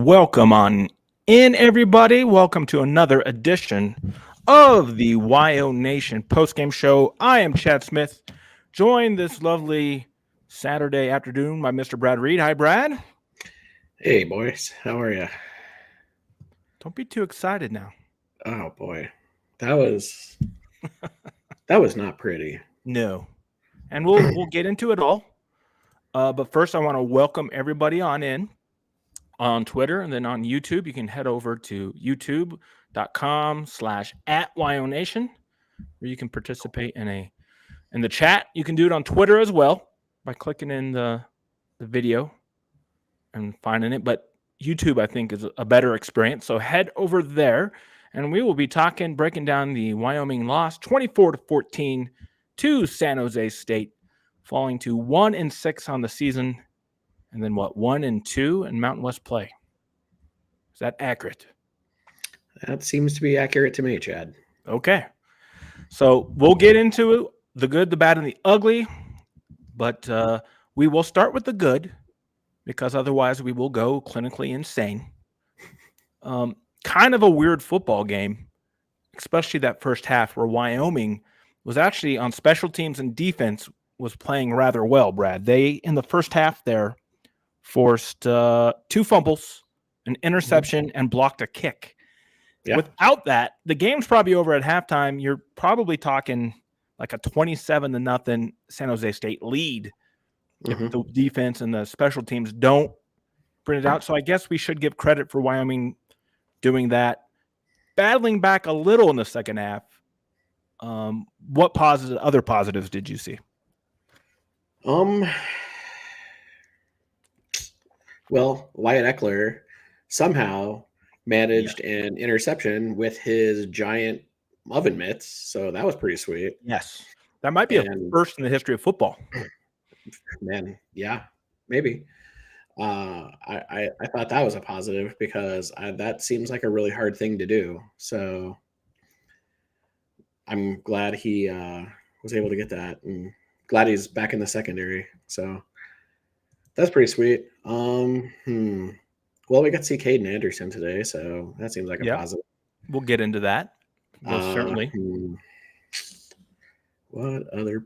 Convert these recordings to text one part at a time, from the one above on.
And welcome on in, everybody. Welcome to another edition of the WyoNation postgame show. I am Chad Smith, joined this lovely Saturday afternoon by Mr. Brad Reed. Hi, Brad. Hey, boys. How are you? Don't be too excited now. Oh, boy. That was not pretty. No. And we'll get into it all. But first, I want to welcome everybody on in on Twitter, and then on YouTube. You can head over to youtube.com/@WyoNation, where you can participate in the chat. You can do it on Twitter as well by clicking in the video and finding it. But YouTube, I think, is a better experience. So head over there, and we will be breaking down the Wyoming loss 24-14 to San Jose State, falling to 1-6 on the season. And then 1-2 in Mountain West play. Is that accurate? That seems to be accurate to me, Chad. Okay. So we'll get into the good, the bad, and the ugly. But we will start with the good, because otherwise we will go clinically insane. Kind of a weird football game, especially that first half where Wyoming was actually on special teams and defense was playing rather well, Brad. They, in the first half there, forced 2 fumbles, an interception, and blocked a kick. Yeah. Without that, the game's probably over at halftime. You're probably talking like a 27-0 San Jose State lead if the defense and the special teams don't bring it out. So I guess we should give credit for Wyoming doing that. Battling back a little in the second half. What other positives did you see? Well, Wyatt Eckler somehow managed an interception with his giant oven mitts, so that was pretty sweet. Yes. That might be a first in the history of football. Man, yeah, maybe. I thought that was a positive because that seems like a really hard thing to do. So I'm glad he was able to get that, and glad he's back in the secondary. So that's pretty sweet. Well, we got to see Caden Anderson today, so that seems like a positive. We'll get into that. Most certainly. What other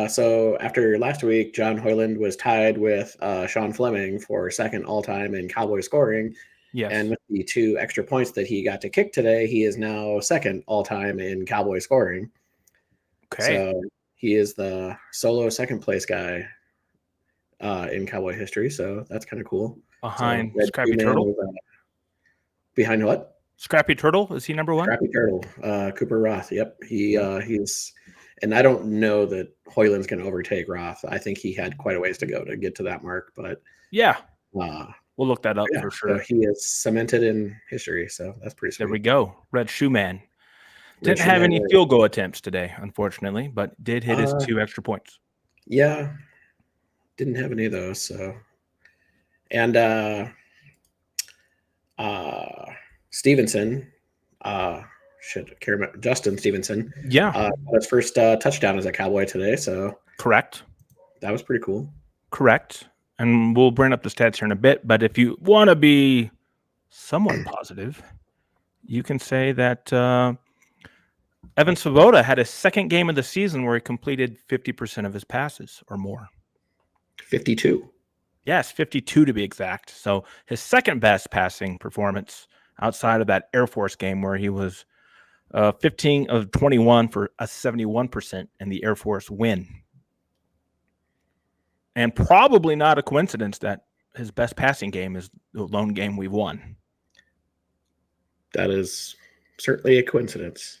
so after last week, John Hoyland was tied with Sean Fleming for second all-time in Cowboys scoring. Yes. And with the 2 extra points that he got to kick today, he is now second all-time in Cowboys scoring. Okay. So he is the solo second-place guy in Cowboy history, so that's kind of cool. Behind Scrappy Turtle? Behind what? Scrappy Turtle? Is he number 1? Scrappy Turtle. Cooper Roth. Yep. He's – and I don't know that Hoyland's going to overtake Roth. I think he had quite a ways to go to get to that mark, but – yeah. We'll look that up for sure. So he is cemented in history, so that's pretty sweet. There we go. Red Shoe Man. Didn't have any field goal attempts today, unfortunately, but did hit his 2 extra points. Yeah. Didn't have any of those, so. And Stevenson, Justin Stevenson. Yeah. His first touchdown as a Cowboy today, so. Correct. That was pretty cool. Correct. And we'll bring up the stats here in a bit, but if you want to be somewhat positive, you can say that Evan Svoboda had his second game of the season where he completed 50% of his passes or more. 52. Yes, 52 to be exact. So his second best passing performance outside of that Air Force game where he was 15 of 21 for a 71% in the Air Force win. And probably not a coincidence that his best passing game is the lone game we've won. That is certainly a coincidence.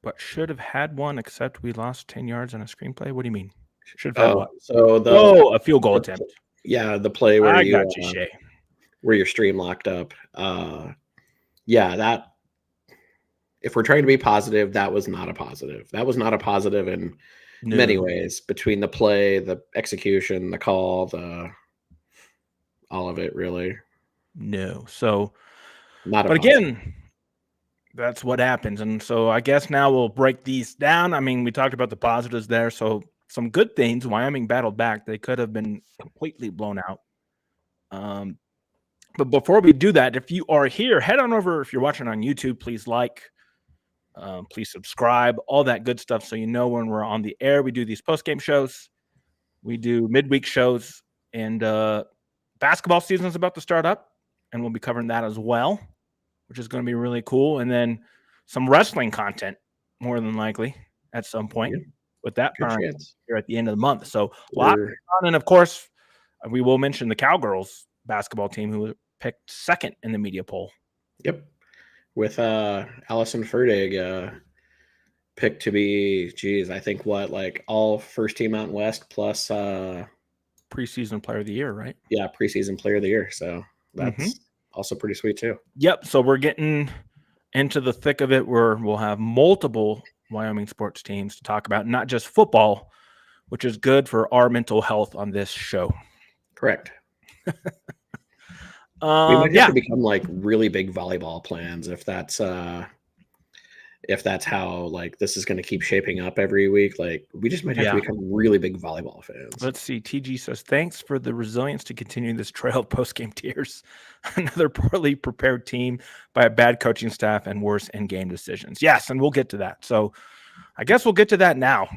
But should have had one, except we lost 10 yards on a screenplay. What do you mean? Should have had one. So a field goal attempt. Yeah, the play where I got you, Shay. Where your stream locked up. Yeah, that. If we're trying to be positive, that was not a positive. That was not a positive in many ways, between the play, the execution, the call, all of it, really. No. So, but again, that's what happens. And so I guess now we'll break these down. I mean, we talked about the positives there. So some good things. Wyoming battled back. They could have been completely blown out. But before we do that, if you are here, head on over. If you're watching on YouTube, please please subscribe, all that good stuff, so you know when we're on the air. We do these post-game shows. We do midweek shows, and basketball season is about to start up, and we'll be covering that as well, which is going to be really cool. And then some wrestling content, more than likely, at some point with that here at the end of the month. So a lot of fun. And of course, we will mention the Cowgirls basketball team, who picked second in the media poll. Yep. With Allison Ferdig picked to be, I think all first team Mountain West plus preseason player of the year, right? Yeah, preseason player of the year. So that's also pretty sweet too. Yep. So we're getting into the thick of it, where we'll have multiple Wyoming sports teams to talk about, not just football, which is good for our mental health on this show. Correct. We might have to become really big volleyball plans if that's how this is going to keep shaping up every week. We just might have to become really big volleyball fans. Let's see. TG says, thanks for the resilience to continue this trail of post-game tears. Another poorly prepared team by a bad coaching staff and worse in-game decisions. Yes, and we'll get to that. So I guess we'll get to that now.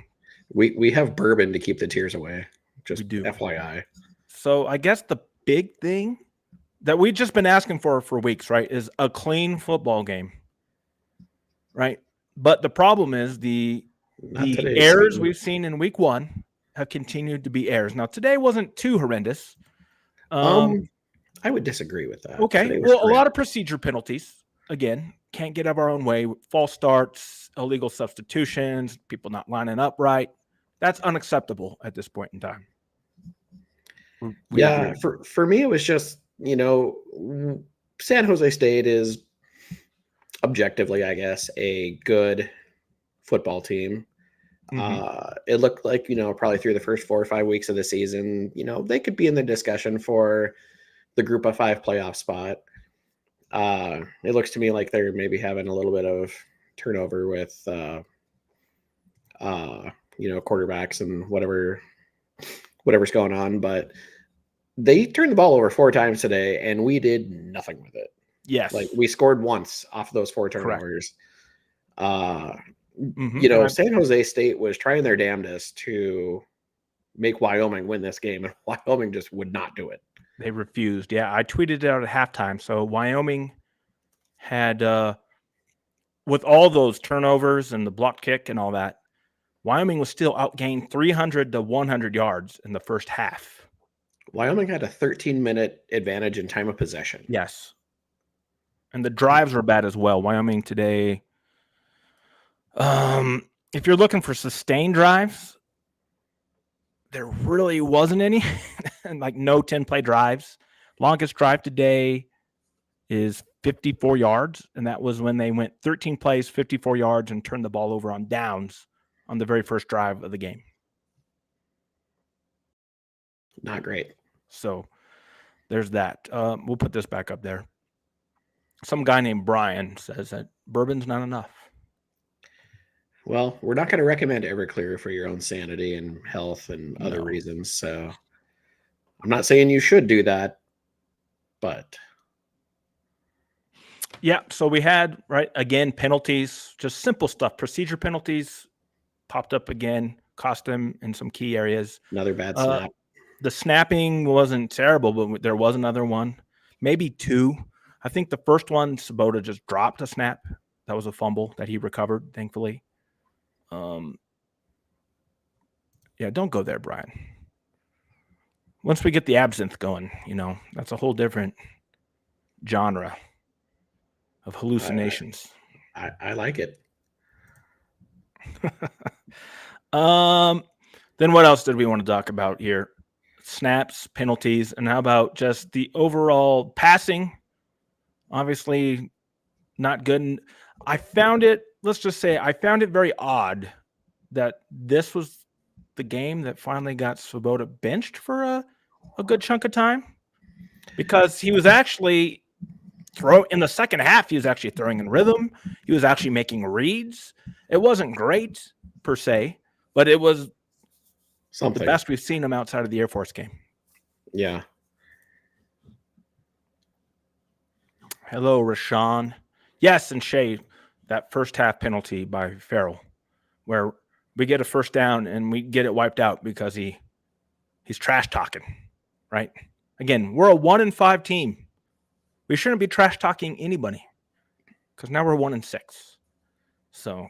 We have bourbon to keep the tears away. Just FYI. So I guess the big thing that we've just been asking for weeks, right, is a clean football game, right? But the problem is the errors we've seen in week 1 have continued to be errors. Now, today wasn't too horrendous. I would disagree with that. Okay, well, a lot of procedure penalties. Again, can't get out of our own way. False starts, illegal substitutions, people not lining up right. That's unacceptable at this point in time. For me, it was just, San Jose State is objectively, I guess, a good football team. It looked like, probably through the first 4 or 5 weeks of the season, they could be in the discussion for the group of 5 playoff spot. It looks to me like they're maybe having a little bit of turnover with, quarterbacks and whatever's going on, but they turned the ball over 4 times today, and we did nothing with it. Yes. We scored once off of those 4 turnovers. San Jose State was trying their damnedest to make Wyoming win this game, and Wyoming just would not do it. They refused. Yeah, I tweeted it out at halftime. So Wyoming had, with all those turnovers and the block kick and all that, Wyoming was still outgained 300 to 100 yards in the first half. Wyoming had a 13-minute advantage in time of possession. Yes. And the drives were bad as well. Wyoming today, if you're looking for sustained drives, there really wasn't any. No 10-play drives. Longest drive today is 54 yards, and that was when they went 13 plays, 54 yards, and turned the ball over on downs on the very first drive of the game. Not great. So there's that. We'll put this back up there. Some guy named Brian says that bourbon's not enough. Well, we're not going to recommend Everclear for your own sanity and health and other reasons. So I'm not saying you should do that, but. Yeah. So we had, again, penalties, just simple stuff. Procedure penalties popped up again, cost them in some key areas. Another bad snap. The snapping wasn't terrible, but there was another one, maybe 2. I think the first one, Sabota just dropped a snap. That was a fumble that he recovered, thankfully. Don't go there, Brian. Once we get the absinthe going, that's a whole different genre of hallucinations. I like it. Then what else did we want to talk about here? Snaps, penalties, and how about just the overall passing? Obviously not good. And I found it very odd that this was the game that finally got Swoboda benched for a good chunk of time, because he was actually in the second half. He was actually throwing in rhythm. He was actually making reads. It wasn't great per se, but it was the best we've seen him outside of the Air Force game. Yeah. Hello, Rashawn. Yes, and Shay, that first half penalty by Farrell, where we get a first down and we get it wiped out because he's trash talking, right? Again, we're a 1-5 team. We shouldn't be trash talking anybody because now we're 1-6. So,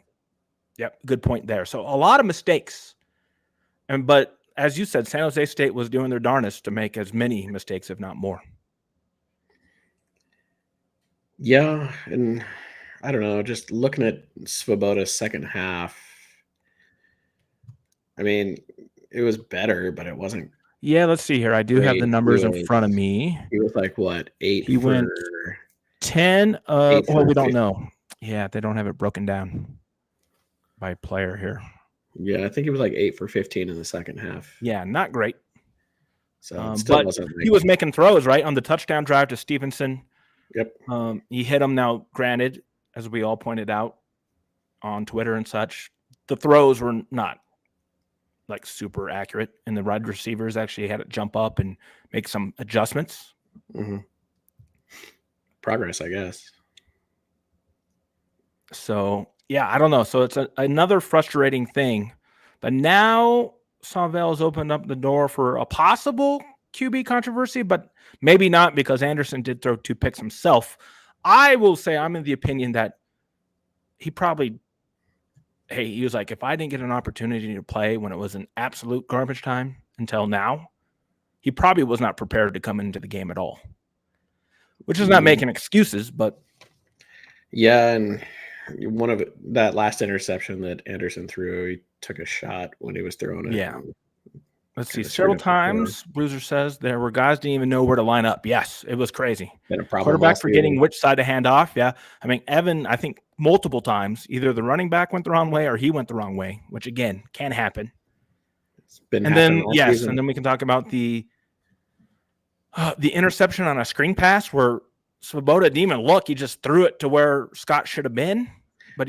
yep, good point there. So a lot of mistakes, but as you said, San Jose State was doing their darnest to make as many mistakes, if not more. Yeah, and I don't know, just looking at Svoboda's second half, I mean, it was better, but it wasn't. Yeah, let's see here. I do have the numbers in front of me. He was like, what, 8 He for... went 10. 8 Well, we don't 50. know. Yeah, they don't have it broken down by player here. Yeah, I think he was like 8 for 15 in the second half. Yeah, not great. So it still wasn't. He was making throws, right, on the touchdown drive to Stevenson. Yep. He hit him. Now, granted, as we all pointed out on Twitter and such, the throws were not like super accurate, and the wide receivers actually had to jump up and make some adjustments. Mm-hmm. Progress, I guess. So, yeah, I don't know. So it's another frustrating thing. But now Savell's opened up the door for a possible QB controversy, but maybe not because Anderson did throw 2 picks himself. I will say I'm in the opinion that he probably, he was like, if I didn't get an opportunity to play when it was an absolute garbage time until now, he probably was not prepared to come into the game at all, which is not making excuses, but. Yeah, and one of that last interception that Anderson threw, he took a shot when he was throwing it. Yeah. Let's see. Several times, Bruiser says there were guys didn't even know where to line up. Yes, it was crazy. Quarterback forgetting which side to hand off. Yeah. I mean, Evan, I think multiple times, either the running back went the wrong way or he went the wrong way, which again can happen. It's been and then, yes, season. And then we can talk about the interception on a screen pass where Svoboda didn't even look. He just threw it to where Scott should have been, but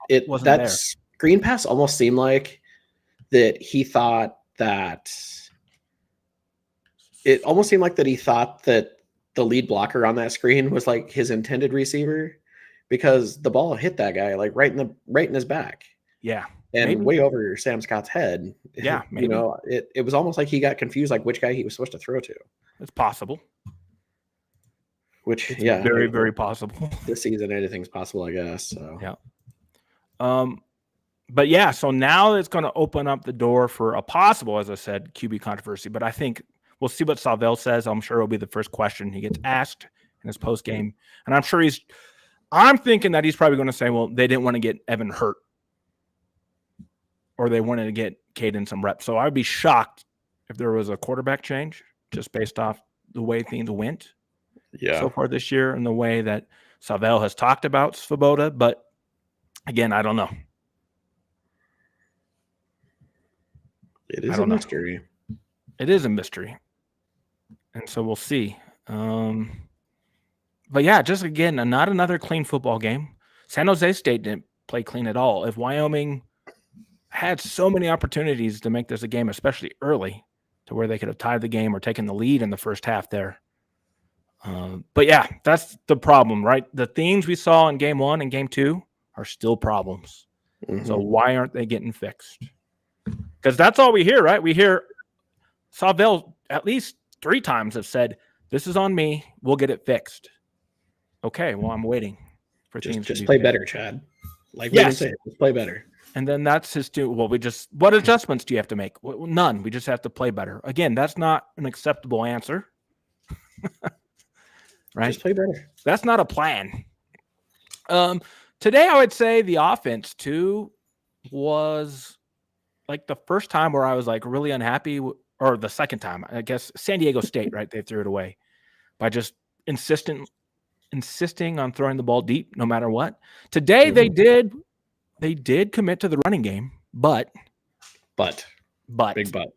it wasn't that there. Screen pass almost seemed like that he thought that it almost seemed like that he thought that the lead blocker on that screen was like his intended receiver, because the ball hit that guy like right in his back. Yeah. And maybe. Way over Sam Scott's head. Yeah. Maybe. You know, it was almost like he got confused, like which guy he was supposed to throw to. It's possible. Which, it's very, very possible. This season, anything's possible, I guess. So. Yeah. But yeah, so now it's going to open up the door for a possible, as I said, QB controversy. But I think we'll see what Savell says. I'm sure it'll be the first question he gets asked in his post game, and I'm sure I'm thinking that he's probably going to say, well, they didn't want to get Evan hurt, or they wanted to get Caden some reps. So I'd be shocked if there was a quarterback change just based off the way things went so far this year and the way that Savell has talked about Svoboda. But again, I don't know. It is a mystery. It is a mystery. And so we'll see. But yeah, just again, not another clean football game. San Jose State didn't play clean at all. If Wyoming had so many opportunities to make this a game, especially early, to where they could have tied the game or taken the lead in the first half there. But yeah, that's the problem, right? The themes we saw in game 1 and game 2 are still problems. Mm-hmm. So why aren't they getting fixed? Because that's all we hear, right? We hear Savell at least 3 times have said, this is on me. We'll get it fixed. Okay, well, I'm waiting for teams to play better, Chad. Like we say, just play better. And then that's his what adjustments do you have to make? Well, none. We just have to play better. Again, that's not an acceptable answer. Right? Just play better. That's not a plan. Today, I would say the offense, too, was like the first time where I was like really unhappy, or the second time, I guess, San Diego State, right? They threw it away by just insisting on throwing the ball deep no matter what. Today, they did commit to the running game, but big but.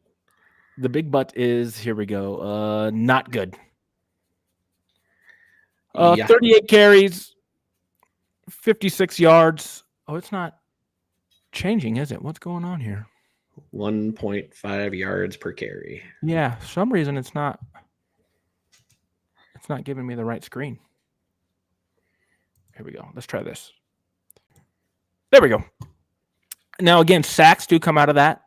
The big but is, here we go, not good. 38 carries, 56 yards. Oh, it's not changing, is it? What's going on here? 1.5 yards per carry. Yeah, for some reason it's not giving me the right screen. Here we go. Let's try this. There we go. Now, again, sacks do come out of that.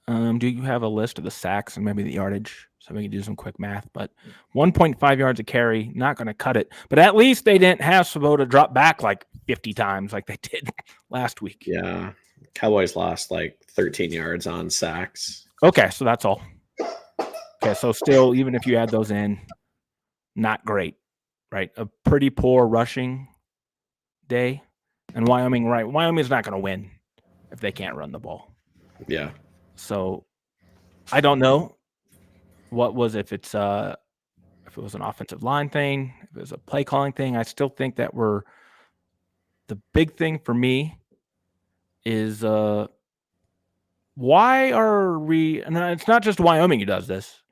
Do you have a list of the sacks and maybe the yardage so we can do some quick math? But 1.5 yards a carry, not going to cut it. But at least they didn't have Svoboda drop back like 50 times like they did last week. Yeah. Cowboys lost like 13 yards on sacks. Okay, so that's all. Okay, so still, even if you add those in, not great, right? A pretty poor rushing day. And Wyoming, right? Wyoming's not going to win if they can't run the ball. Yeah. So I don't know what was if it was an offensive line thing, if it was a play calling thing. I still think that the big thing for me is why are we, and it's not just Wyoming who does this,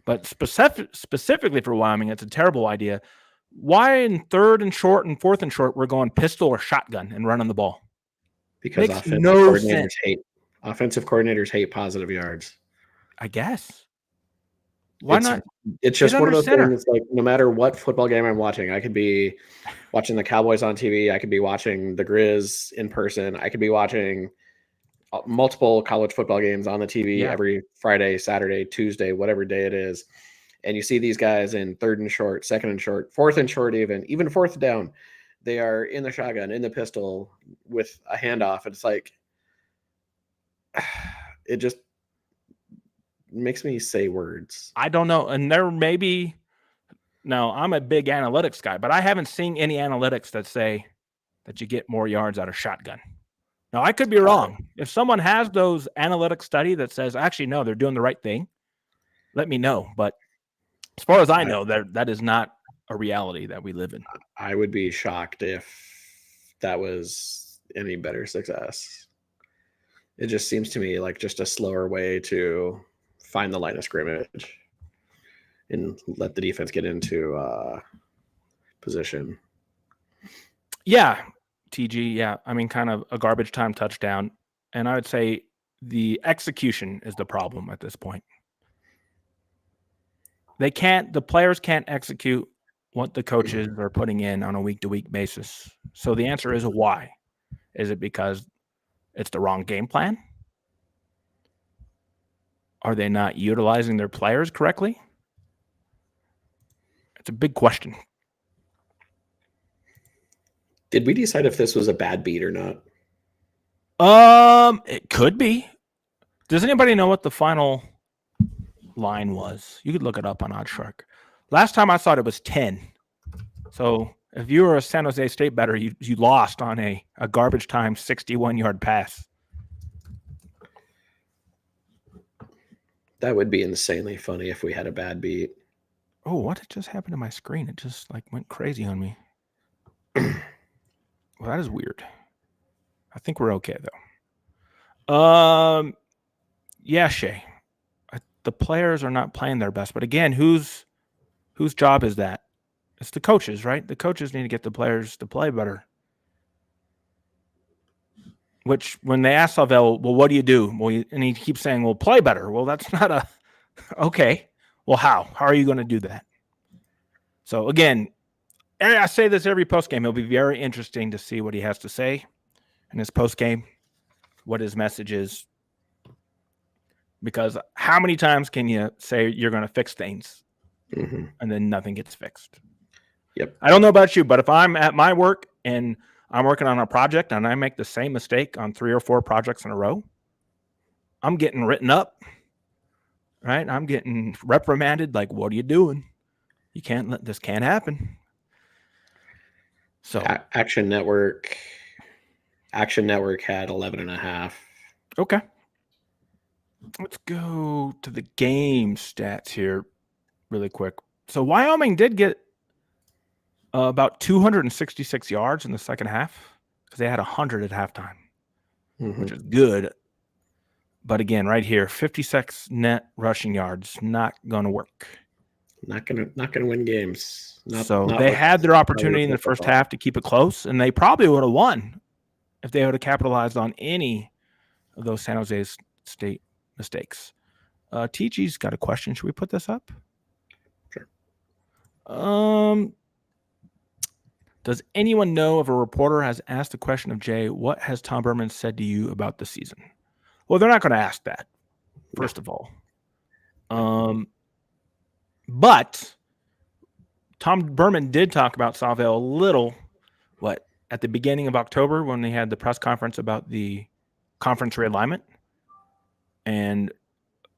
but specifically for Wyoming, it's a terrible idea. Why in 3rd and short and 4th and short we're going pistol or shotgun and running the ball? Because Makes offensive no coordinators sense. offensive coordinators hate positive yards. I guess. Why not? It's just Get one of under those center. things. Like no matter what football game I'm watching, I could be watching the Cowboys on TV. I could be watching the Grizz in person. I could be watching multiple college football games on the TV every Friday, Saturday, Tuesday, whatever day it is. And you see these guys in 3rd and short, 2nd and short, 4th and short, even 4th down. They are in the shotgun, in the pistol with a handoff. It's like, it just makes me say words. I don't know. And there may be, no, I'm a big analytics guy, but I haven't seen any analytics that say that you get more yards out of shotgun. Now, I could be wrong. If someone has those analytics study that says, actually, no, they're doing the right thing, let me know. But as far as I know, that is not a reality that we live in. I would be shocked if that was any better success. It just seems to me like just a slower way to find the line of scrimmage and let the defense get into position. Yeah, TG, yeah. I mean, kind of a garbage time touchdown. And I would say the execution is the problem at this point. The players can't execute what the coaches are putting in on a week-to-week basis. So the answer is why? Is it because it's the wrong game plan? Are they not utilizing their players correctly? It's a big question. Did we decide if this was a bad beat or not? It could be. Does anybody know what the final line was? You could look it up on OddsShark. Last time I thought it was 10. So if you were a San Jose State bettor, you lost on a garbage time 61-yard pass. That would be insanely funny if we had a bad beat. Oh, what just happened to my screen? It just went crazy on me. Well, that is weird. I think we're okay though. Yeah, Shay. The players are not playing their best, but again, whose job is that? It's the coaches, right? The coaches need to get the players to play better. Which, when they ask Salvel, well, what do you do? Well, and he keeps saying, well, play better. Well, that's not okay. Well, how? How are you going to do that? So again, I say this every postgame. It'll be very interesting to see what he has to say in his postgame, what his message is. Because how many times can you say you're going to fix things and then nothing gets fixed? Yep. I don't know about you, but if I'm at my work and I'm working on a project and I make the same mistake on 3 or 4 projects in a row, I'm getting written up, right? I'm getting reprimanded. Like, what are you doing? This can't happen. So Action Network had 11.5. Okay. Let's go to the game stats here really quick. So Wyoming did get about 266 yards in the second half because they had 100 at halftime, which is good. But again, right here, 56 net rushing yards, not going to work. Not gonna win games. They had their opportunity in the first half to keep it close, and they probably would have won if they would have capitalized on any of those San Jose State mistakes. TG's got a question. Should we put this up? Sure. Does anyone know if a reporter has asked a question of Jay, what has Tom Berman said to you about the season? Well, they're not going to ask that, first of all. But Tom Berman did talk about Savell a little, at the beginning of October when they had the press conference about the conference realignment. And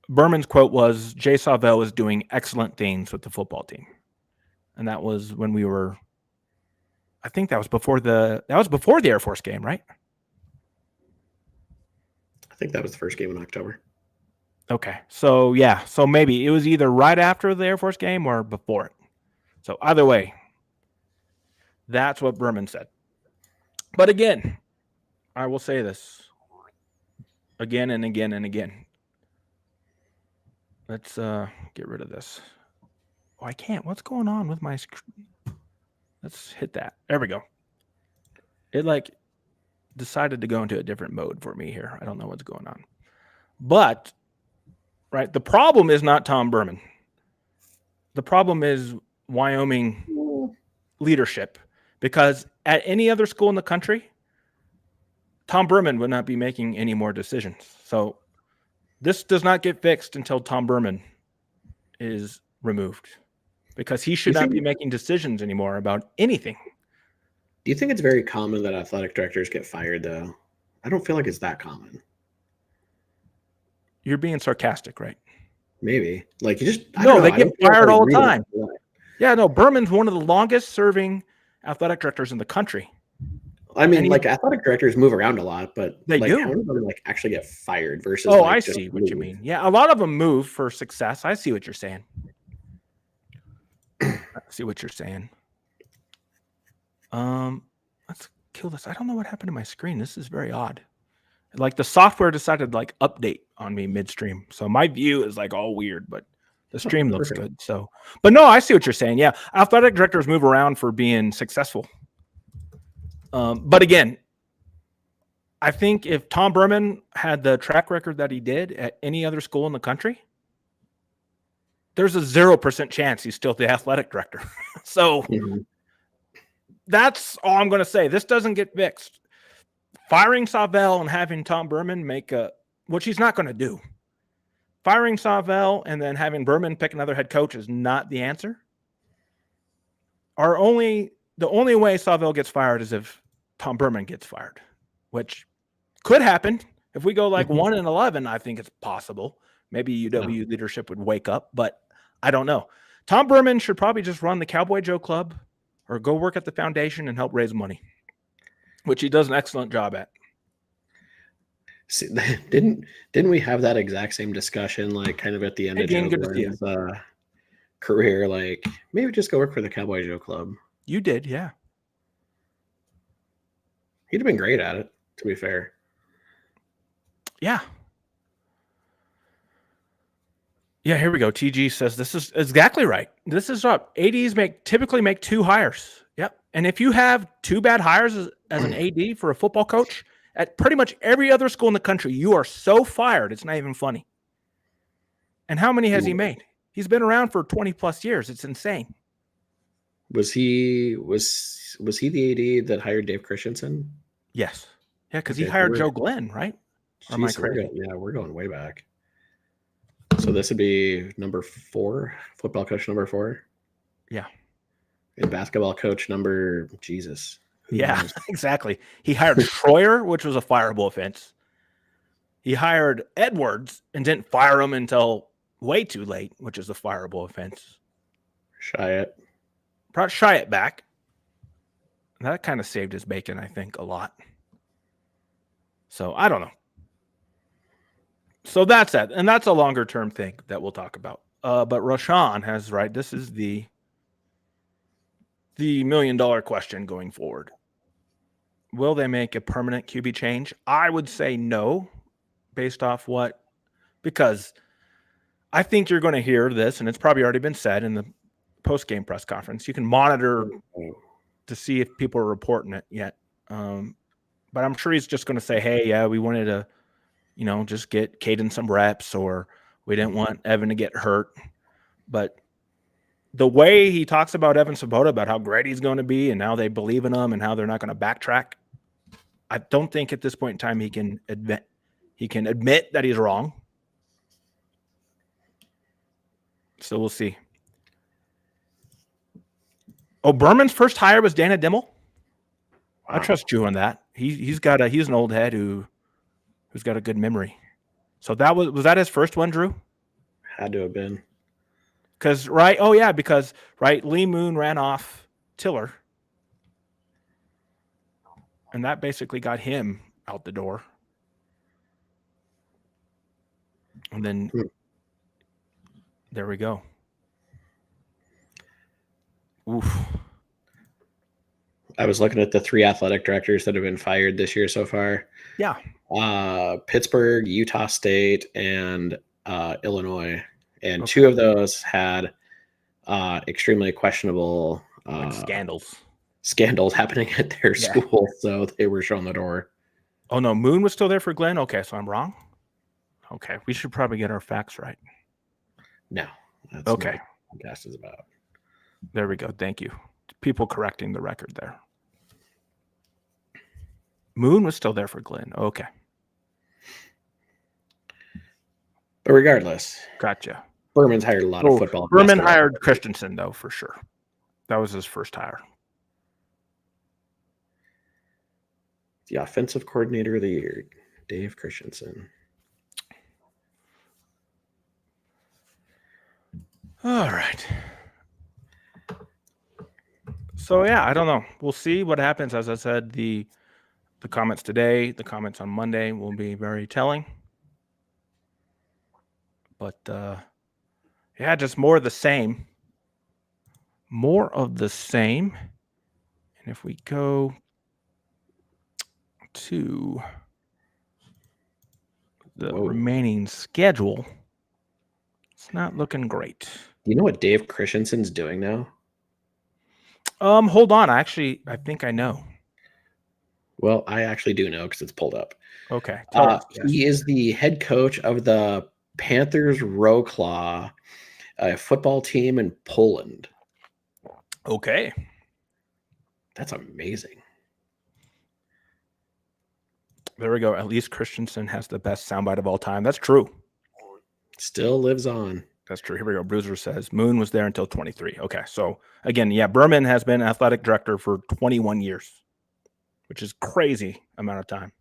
Berman's quote was, Jay Savell is doing excellent things with the football team. And that was when we were, I think that was before the Air Force game, right? I think that was the first game in October. Okay. So, yeah. So maybe it was either right after the Air Force game or before it. So either way, that's what Berman said. But again, I will say this again and again and again. Let's get rid of this. Oh, I can't. What's going on with my screen? Let's hit that. There we go. It decided to go into a different mode for me here. I don't know what's going on. But, right, the problem is not Tom Berman. The problem is Wyoming leadership. Because at any other school in the country, Tom Berman would not be making any more decisions. So this does not get fixed until Tom Berman is removed. Because he should not be making decisions anymore about anything. Do you think it's very common that athletic directors get fired, though? I don't feel like it's that common. You're being sarcastic, right? Maybe. Like, you just... No, they get fired all the time. Yeah, no, Berman's one of the longest-serving athletic directors in the country. I mean, athletic directors move around a lot, but they do. How many of them actually get fired versus? Oh, I see what you mean. Yeah, a lot of them move for success. I see what you're saying. Let's kill this. I don't know what happened to my screen. This is very odd. The software decided to update on me midstream, so my view is all weird, but the stream looks good. So, but no, I see what you're saying. Yeah, athletic directors move around for being successful. But again, I think if Tom Berman had the track record that he did at any other school in the country, there's a 0% chance he's still the athletic director. So that's all I'm going to say. This doesn't get fixed. Firing Savell and having Tom Berman which he's not going to do. Firing Savell and then having Berman pick another head coach is not the answer. The only way Savell gets fired is if Tom Berman gets fired, which could happen. If we go 1-11, I think it's possible. Maybe UW leadership would wake up, but I don't know. Tom Berman should probably just run the Cowboy Joe Club or go work at the foundation and help raise money, which he does an excellent job at. See, didn't we have that exact same discussion kind of at the end of Joe Gordon's career? Maybe just go work for the Cowboy Joe Club. You did, yeah. He'd have been great at it, to be fair. Yeah. Yeah, here we go. TG says this is exactly right. This is up. ADs typically make 2 hires. Yep. And if you have 2 bad hires as an AD for a football coach at pretty much every other school in the country, you are so fired, it's not even funny. And how many has he made? He's been around for 20 plus years. It's insane. Was he the AD that hired Dave Christensen? Yes. Yeah, because he hired Joe Glenn, right? Or am I crazy? We're going way back. So this would be number 4, football coach number 4. Yeah. And basketball coach number Jesus. Yeah, exactly. He hired Schroyer, which was a fireable offense. He hired Edwards and didn't fire him until way too late, which is a fireable offense. Brought Shiat back. That kind of saved his bacon, I think, a lot. So I don't know. So that's that. And that's a longer term thing that we'll talk about. But Rashawn has right. This is the $1 million question going forward. Will they make a permanent QB change? I would say no, based off because I think you're going to hear this, and it's probably already been said in the post-game press conference. You can monitor to see if people are reporting it yet. But I'm sure he's just going to say, hey, yeah, we wanted to, just get Caden some reps, or we didn't want Evan to get hurt. But the way he talks about Evan Svoboda, about how great he's going to be and how they believe in him and how they're not going to backtrack, I don't think at this point in time he can admit that he's wrong. So we'll see. Oh, Berman's first hire was Dana Dimmel. Wow. I trust you on that. He's an old head who's got a good memory. So that was that his first one, Drew? Had to have been. Because Lee Moon ran off Tiller. And that basically got him out the door. And then there we go. Oof. I was looking at the 3 athletic directors that have been fired this year so far. Yeah. Pittsburgh, Utah State, and Illinois. And 2 of those had extremely questionable scandals happening at their school. So they were shown the door. Oh, no. Moon was still there for Glenn? Okay, so I'm wrong? Okay. We should probably get our facts right. No. That's okay. what the podcast is about. There we go. Thank you. People correcting the record there. Moon was still there for Glenn. Okay. But regardless. Gotcha. Berman's hired a lot of football. Berman hired Christensen, though, for sure. That was his first hire. The offensive coordinator of the year, Dave Christensen. All right. So, yeah, I don't know. We'll see what happens. As I said, the comments today, the comments on Monday will be very telling. But, yeah, just more of the same. More of the same. And if we go to the remaining schedule, it's not looking great. Do you know what Dave Christensen's doing now? Hold on. I think I know. Well, I actually do know because it's pulled up. Okay. He is the head coach of the Panthers Wrocław football team in Poland. Okay. That's amazing. There we go. At least Christensen has the best soundbite of all time. That's true. Still lives on. That's true. Here we go. Bruiser says Moon was there until 23. Okay. So, again, yeah, Berman has been athletic director for 21 years, which is crazy amount of time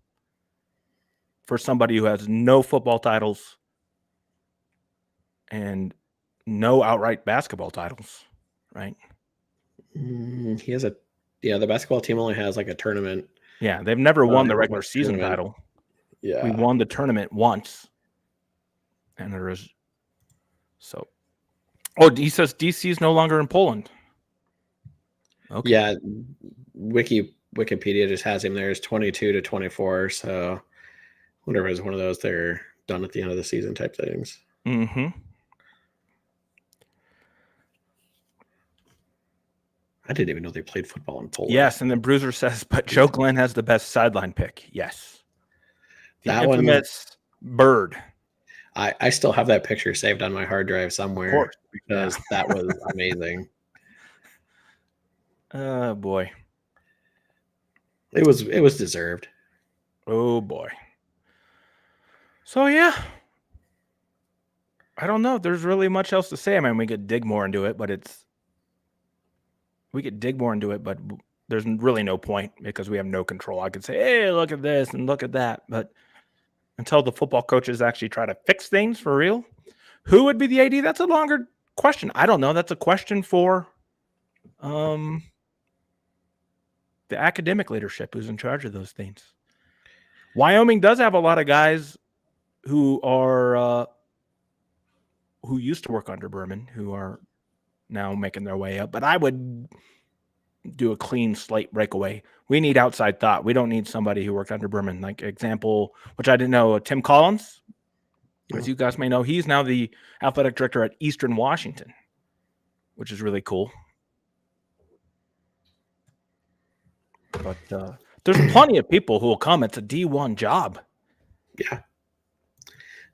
for somebody who has no football titles and no outright basketball titles, right? He has the basketball team only has like a tournament. Yeah, they've never won the regular season title. Yeah. We won the tournament once. And there is so. Oh, he says DC is no longer in Poland. Okay. Yeah, Wikipedia just has him there as 22 to 24. So, whatever is one of those they're done at the end of the season type things. Mm-hmm. I didn't even know they played football in Poland. Yes, and then Bruiser says, but Joe Glenn has the best sideline pick. Yes. The infamous Bird. I still have that picture saved on my hard drive somewhere because that was amazing. Oh boy. It was deserved. Oh boy. So yeah. I don't know if there's really much else to say. I mean, we could dig more into it, but there's really no point because we have no control. I could say, hey, look at this and look at that. But until the football coaches actually try to fix things for real, who would be the AD? That's a longer question. I don't know. That's a question for the academic leadership who's in charge of those things. Wyoming does have a lot of guys who are who used to work under Berman, who are now making their way up. But I would do a clean slate breakaway. We need outside thought. We don't need somebody who worked under Berman. Like example, which I didn't know, Tim Collins, as you guys may know, he's now the athletic director at Eastern Washington, which is really cool. But there's plenty of people who will come. It's a D1 job. Yeah.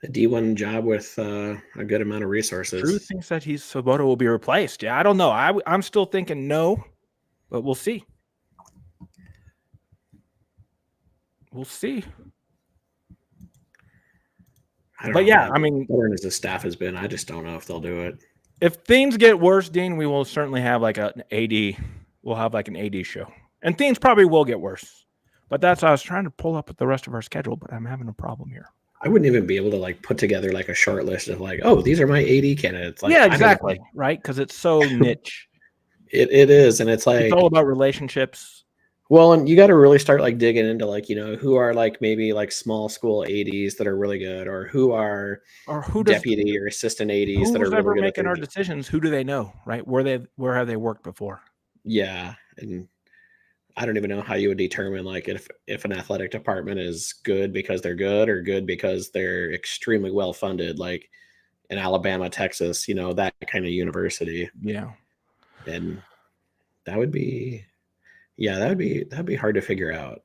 a D1 job with a good amount of Drew resources. thinks that Svoboda will be replaced. Yeah, I don't know. I'm still thinking no, but we'll see. We'll see. But yeah, I mean, better as the staff has been, I just don't know if they'll do it. If things get worse, Dean, we will certainly have like an AD. We'll have like an AD show, and things probably will get worse. But that's I was trying to pull up the rest of our schedule, but I'm having a problem here. I wouldn't even be able to like put together like a short list of like, oh, these are my AD candidates. Like, yeah, exactly, right? Because it's so niche. It is, and it's like it's all about relationships. Well, and you got to really start like digging into like, who are like maybe like small school ADs that are really good, or who are deputy or assistant ADs that are really ever good making our decisions. Who do they know, right? Where have they worked before? Yeah, and I don't even know how you would determine like if an athletic department is good because they're good or good because they're extremely well funded, like in Alabama, Texas, that kind of university. Yeah, and that would be. Yeah, that'd be hard to figure out.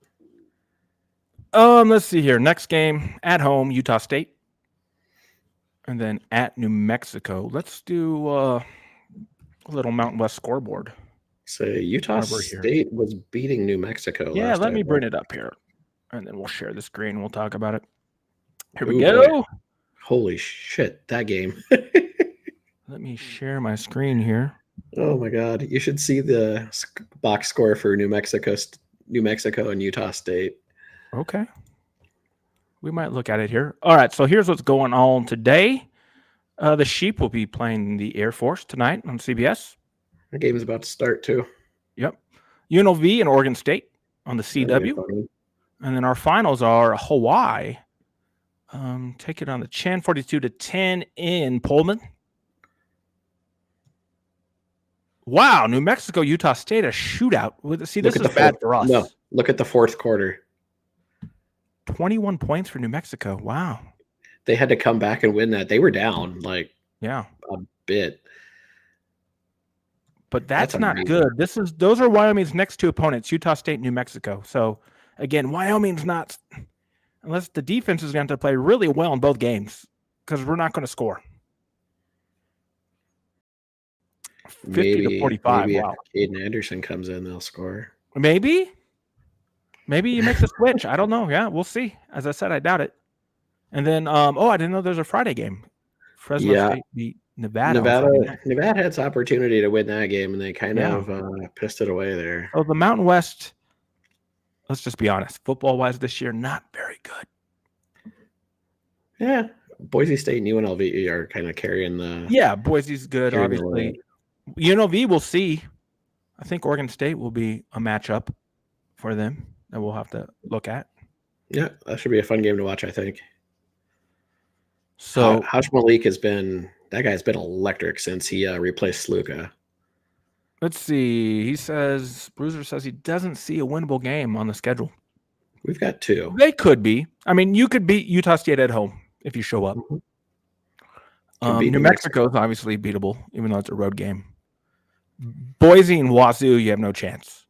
Let's see here. Next game at home, Utah State, and then at New Mexico. Let's do a little Mountain West scoreboard. So Utah State was beating New Mexico. Yeah, let me bring it up here, and then we'll share the screen. We'll talk about it. Here we go. Boy. Holy shit, that game. Let me share my screen here. Oh my God. You should see the box score for New Mexico and Utah State. Okay. We might look at it here. All right. So here's what's going on today. The Sheep will be playing the Air Force tonight on CBS. The game is about to start too. Yep. UNLV and Oregon State on the CW. And then our finals are Hawaii. Take it on the Chan 42-10 in Pullman. Wow, New Mexico, Utah State, a shootout. See, this is bad for us. No, look at the fourth quarter. 21 points for New Mexico. Wow. They had to come back and win that. They were down a bit. But that's not good. Those are Wyoming's next two opponents, Utah State and New Mexico. So again, Wyoming's not, unless the defense is going to play really well in both games, because we're not going to score. 50-45. Maybe wow. If Caden Anderson comes in, they'll score. Maybe he makes a switch. I don't know. Yeah, we'll see. As I said, I doubt it. And then, I didn't know there's a Friday game. Fresno State beat Nevada. Nevada had its opportunity to win that game, and they kind of pissed it away there. Oh, the Mountain West, let's just be honest, football-wise this year, not very good. Yeah. Boise State and UNLV are kind of carrying the... Yeah, Boise's good, obviously. UNLV, we'll see. I think Oregon State will be a matchup for them that we'll have to look at. Yeah, that should be a fun game to watch, I think. So Haj Malik that guy's been electric since he replaced Sluka. Let's see. Bruiser says he doesn't see a winnable game on the schedule. We've got two. They could be. I mean, you could beat Utah State at home if you show up. New Mexico is obviously beatable, even though it's a road game. Boise and Wazoo, you have no chance.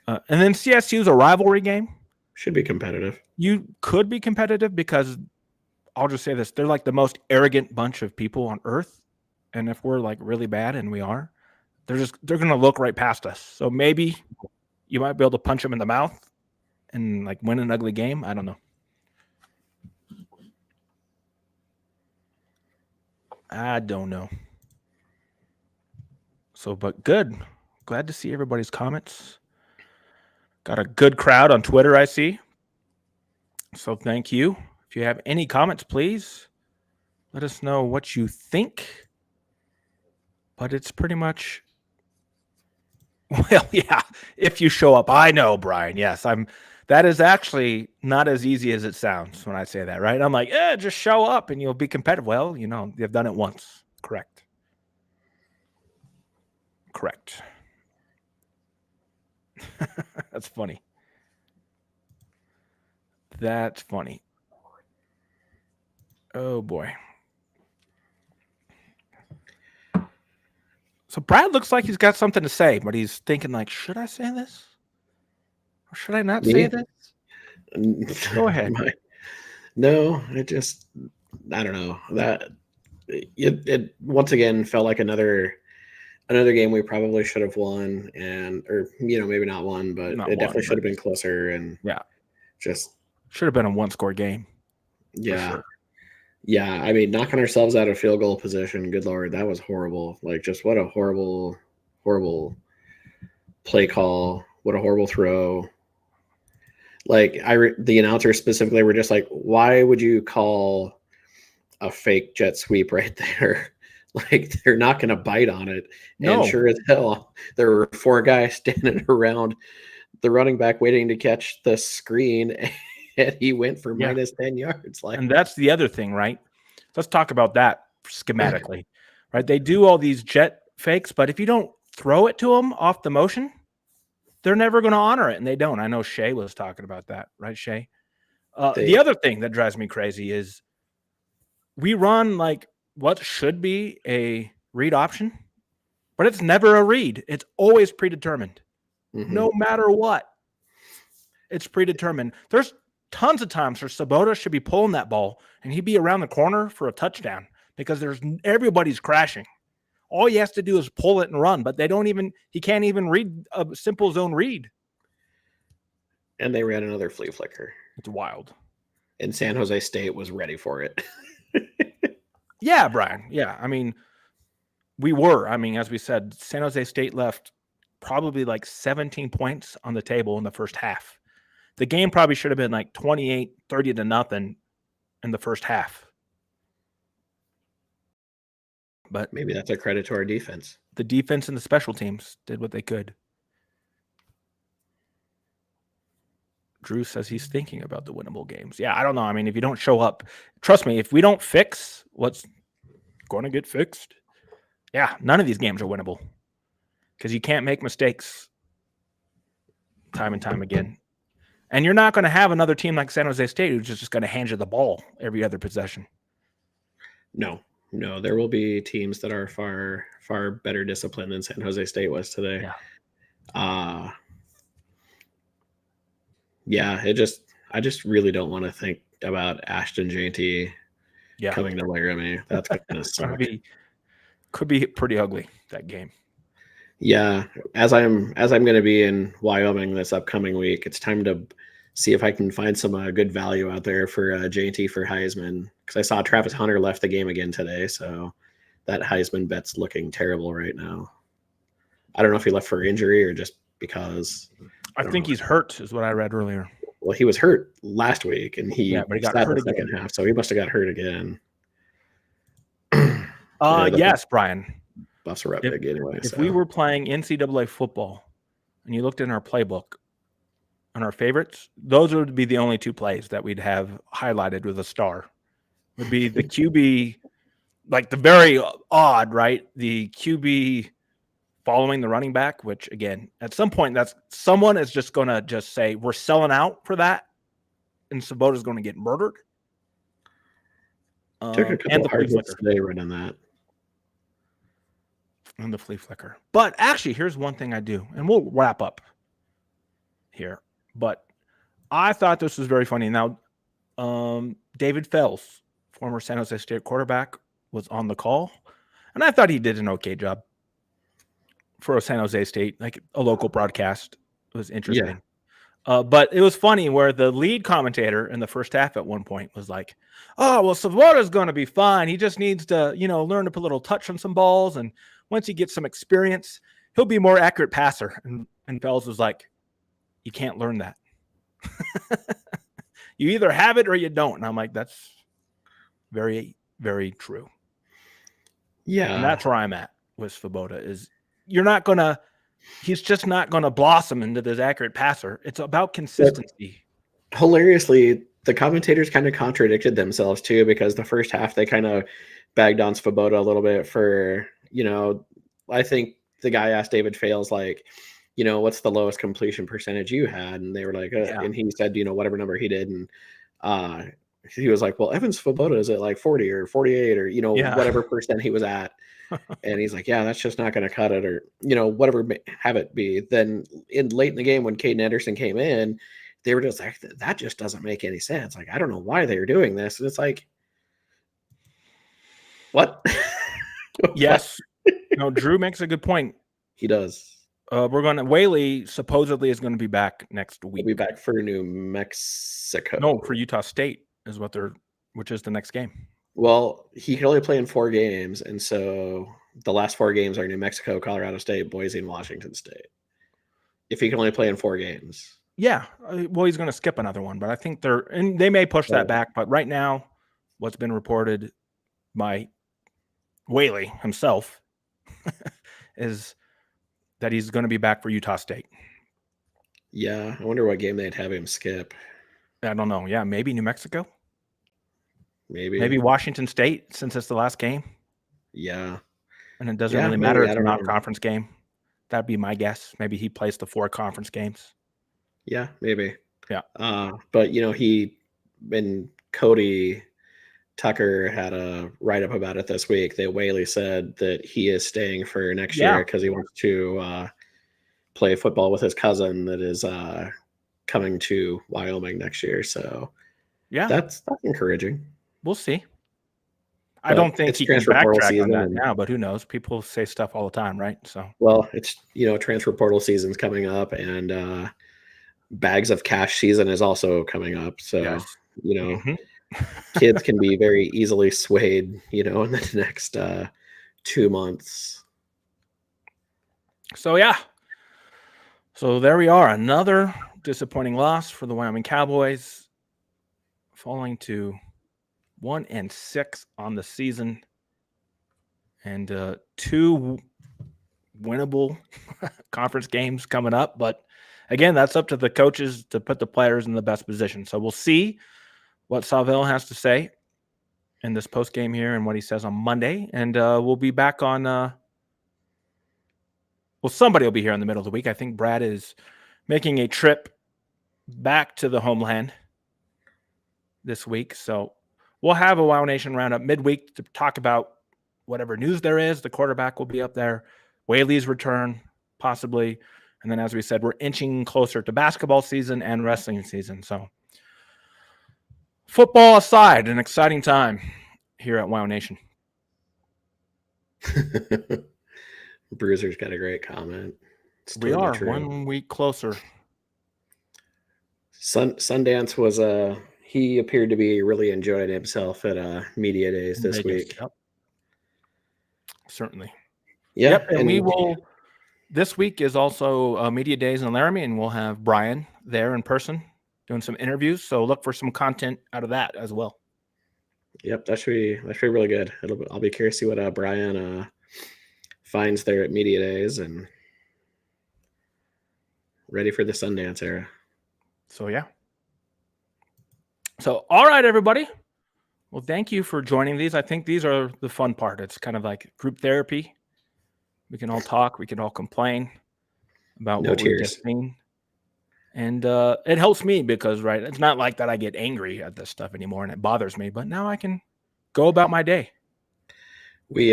And then CSU is a rivalry game. Should be competitive. You could be competitive because I'll just say this. They're like the most arrogant bunch of people on earth. And if we're like really bad, and we are, they're going to look right past us. So maybe you might be able to punch them in the mouth and like win an ugly game. I don't know. I don't know. So, but good. Glad to see everybody's comments. Got a good crowd on Twitter, I see. So thank you. If you have any comments, please let us know what you think. But it's pretty much, well, yeah, if you show up. I know, Brian. Yes, that is actually not as easy as it sounds when I say that, right? I'm like, just show up and you'll be competitive. Well, you've done it once. Correct. That's funny. Oh, boy. So Brad looks like he's got something to say, but he's thinking like, should I say this? Or should I not say this? Go ahead. No, I don't know that it once again felt like another game we probably should have won, or maybe not won, but Not it one, definitely should but have been closer. And yeah, just should have been a one-score game for yeah, sure. yeah. I mean, knocking ourselves out of field goal position. Good Lord, that was horrible. Like, just what a horrible, horrible play call. What a horrible throw. Like, the announcers specifically were just like, why would you call a fake jet sweep right there? Like, they're not going to bite on it. No. And sure as hell, there were 4 guys standing around the running back waiting to catch the screen, and he went for minus 10 yards. Like, and that's the other thing, right? Let's talk about that schematically, right? They do all these jet fakes, but if you don't throw it to them off the motion, they're never going to honor it, and they don't. I know Shay was talking about that, right, Shay? The other thing that drives me crazy is we run like what should be a read option, but it's never a read. It's always predetermined. No matter what. It's predetermined. There's tons of times where Sabota should be pulling that ball and he'd be around the corner for a touchdown because everybody's crashing. All he has to do is pull it and run, but he can't even read a simple zone read. And they ran another flea flicker. It's wild. And San Jose State was ready for it. Yeah, Brian. Yeah. I mean, as we said, San Jose State left probably like 17 points on the table in the first half. The game probably should have been like 28-30 in the first half. But maybe that's a credit to our defense. The defense and the special teams did what they could. Drew says he's thinking about the winnable games. Yeah, I don't know. I mean, if you don't show up, trust me, if we don't fix what's going to get fixed, yeah, none of these games are winnable because you can't make mistakes time and time again. And you're not going to have another team like San Jose State who's just going to hand you the ball every other possession. No, there will be teams that are far, far better disciplined than San Jose State was today. Yeah. I just really don't want to think about Ashton Jainty coming to Laramie. That's going to suck. Could be pretty ugly, that game. Yeah, as I'm going to be in Wyoming this upcoming week, it's time to see if I can find some good value out there for JT for Heisman, because I saw Travis Hunter left the game again today, so that Heisman bet's looking terrible right now. I don't know if he left for injury or just because. I think he's hurt, is what I read earlier. Well, he was hurt last week, and he got hurt the second half, so he must have got hurt again. Yes, Brian. Buffs are up big anyway. If we were playing NCAA football and you looked in our playbook on our favorites, those would be the only 2 plays that we'd have highlighted with a star. Would be the QB, like the very odd, right? The QB following the running back, which again, at some point, someone is just going to just say, we're selling out for that. And Sabota's going to get murdered. Took a couple of hard hits today running that. And the flea flicker. But actually, here's one thing I do, and we'll wrap up here. But I thought this was very funny. Now, David Fells, former San Jose State quarterback, was on the call, and I thought he did an okay job for a San Jose State, like a local broadcast. It was interesting. But it was funny where the lead commentator in the first half at one point was like, oh, well, Savota's going to be fine. He just needs to, learn to put a little touch on some balls, and once he gets some experience, he'll be a more accurate passer. And Fells was like, you can't learn that. You either have it or you don't. And I'm like, that's very, very true. Yeah. And that's where I'm at with Svoboda is he's just not going to blossom into this accurate passer. It's about consistency. But hilariously, the commentators kind of contradicted themselves too, because the first half they kind of bagged on Svoboda a little bit for, I think the guy asked David Fales, like, what's the lowest completion percentage you had? And they were like, and he said, whatever number he did. And he was like, well, Evan Svoboda is at like 40 or 48 or, whatever percent he was at. And he's like, yeah, that's just not going to cut it, or, whatever have it be. Then late in the game, when Caden Anderson came in, they were just like, that just doesn't make any sense. Like, I don't know why they're doing this. And it's like, What? Yes. No, Drew makes a good point. He does. Whaley supposedly is going to be back next week. He'll be back for New Mexico. No, for Utah State is which is the next game. Well, he can only play in 4 games, and so the last 4 games are New Mexico, Colorado State, Boise, and Washington State. If he can only play in 4 games. Yeah, well, he's going to skip another one, but I think they may push that back. But right now, what's been reported by Whaley himself is that he's going to be back for Utah State. Yeah, I wonder what game they'd have him skip. I don't know. Yeah, maybe New Mexico. Maybe Washington State, since it's the last game. Yeah. And it doesn't really matter. It's a non-conference game. That'd be my guess. Maybe he plays the 4 conference games. Yeah, maybe. Yeah. But, he and Cody Tucker had a write-up about it this week that Whaley said that he is staying for next year because he wants to play football with his cousin that is coming to Wyoming next year. So, yeah, that's encouraging. We'll see. But I don't think he can backtrack on that now, but who knows? People say stuff all the time, right? So, well, it's transfer portal season's coming up, and bags of cash season is also coming up. So, kids can be very easily swayed, in the next 2 months. So, yeah. So there we are. Another disappointing loss for the Wyoming Cowboys, falling to 1-6 on the season, and 2 winnable conference games coming up. But again, that's up to the coaches to put the players in the best position. So we'll see what Saville has to say in this post game here and what he says on Monday. And we'll be back on. Somebody will be here in the middle of the week. I think Brad is making a trip back to the homeland this week. So we'll have a WyoNation roundup midweek to talk about whatever news there is. The quarterback will be up there. Whaley's return, possibly. And then, as we said, we're inching closer to basketball season and wrestling season. So football aside, an exciting time here at WyoNation. Bruiser's got a great comment. We are 1 week closer. Sundance was he appeared to be really enjoying himself at media days this week. Yep. Certainly. Yep. And we will. This week is also media days in Laramie, and we'll have Brian there in person doing some interviews. So look for some content out of that as well. Yep, that should be really good. I'll be curious to see what Brian finds there at media days, and ready for the Sundance era. So yeah. So all right, everybody. Well, thank you for joining these. I think these are the fun part. It's kind of like group therapy. We can all talk. We can all complain about what we've just seen. And it helps me because, right, it's not like that I get angry at this stuff anymore and it bothers me, but now I can go about my day. We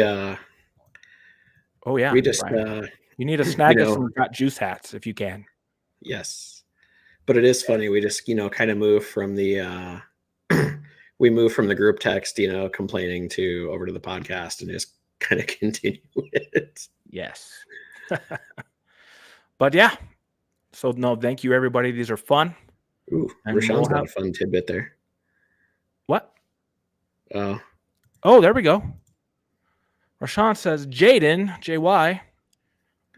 just you need to snag us some Got Juice hats if you can. Yes. But it is funny. We just, kind of move from the group text, complaining over to the podcast and just kind of continue it. Yes. But yeah. So no, thank you everybody. These are fun. Ooh, Rashawn's got a fun tidbit there. What? Oh, there we go. Rashawn says Jaden, JY,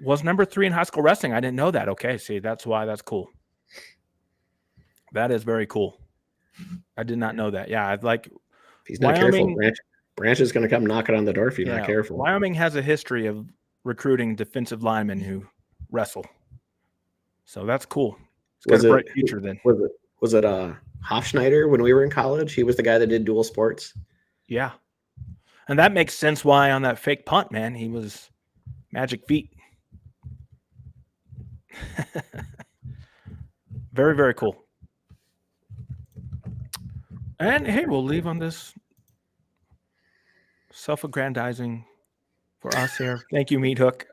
was number 3 in high school wrestling. I didn't know that. Okay, see, that's why. That's cool. That is very cool. I did not know that. Yeah, I'd like. If he's not careful, Branch is going to come knocking on the door if you're not careful. Wyoming has a history of recruiting defensive linemen who wrestle. So that's cool. It's got a bright future then. Was it Hofschneider when we were in college? He was the guy that did dual sports. Yeah. And that makes sense why on that fake punt, man, he was magic feet. Very, very cool. And hey, we'll leave on this self-aggrandizing for us here. Thank you, Meat Hook.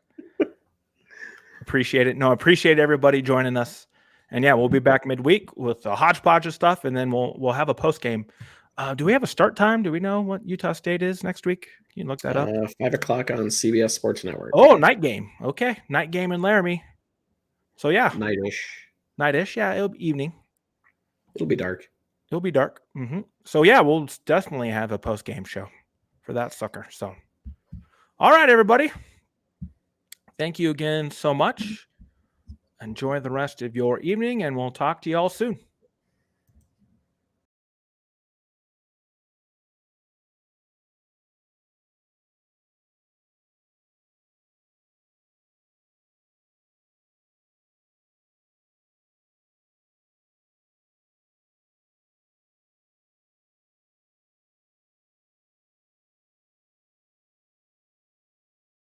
Appreciate it. No, appreciate everybody joining us. And yeah, we'll be back midweek with a hodgepodge of stuff, and then we'll have a post game. Do we have a start time? Do we know what Utah State is next week? You can look that up. 5 o'clock on CBS Sports Network. Oh, night game. Okay, night game in Laramie. So yeah, Nightish. Yeah, it'll be evening. It'll be dark. It'll be dark. So yeah, we'll definitely have a post game show for that sucker. So, all right, everybody. Thank you again so much. Enjoy the rest of your evening, and we'll talk to you all soon.